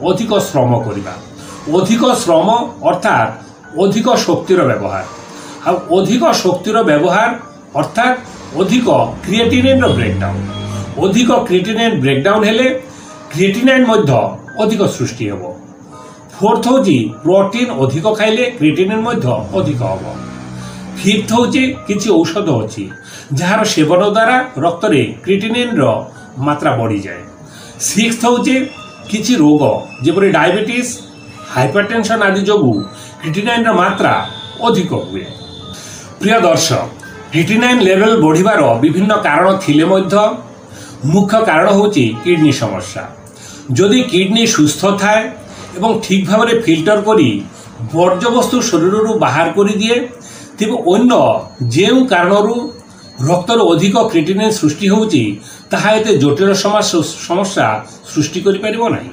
अधिक श्रम करवा अधिक श्रम अर्थात अधिक शक्तिर व्यवहार अधिक शक्तिर व्यवहार अर्थात अधिक क्रिएटिनिन ब्रेकडाउन अधिक क्रिएटिनिन ब्रेकडाउन हेले क्रिएटिनाइन अधिक सृष्टि हेब। फोर्थ हूँ प्रोटीन अधिक खाइले क्रिएटिनिन अधिक हम। फिफ्थ हूँ किसी औषध अच्छी जार सेवन द्वारा रक्त में क्रिएटिनिन मात्रा बढ़ी जाए। सिक्स्थ हूँ किसी रोग जपरी डायबिटीज हाइपरटेंशन आदि जो क्रिएटिनाइन मात्रा अधिक हुए। प्रिय दर्शक क्रिएटिनाइन लेवल बढ़िबार विभिन्न कारण थिले मुख्य कारण हूँ किडनी समस्या। जदि किडनी सुस्थ थाए एवं ठीक भाव में फिल्टर करी वर्ज्यवस्तु शरीर बाहर कर दिए तेज अन्य जो कारण रक्तर अधिक क्रिएटिनिन सृष्टि होती जटिल समस्या सृष्टि करि परिबो नाही।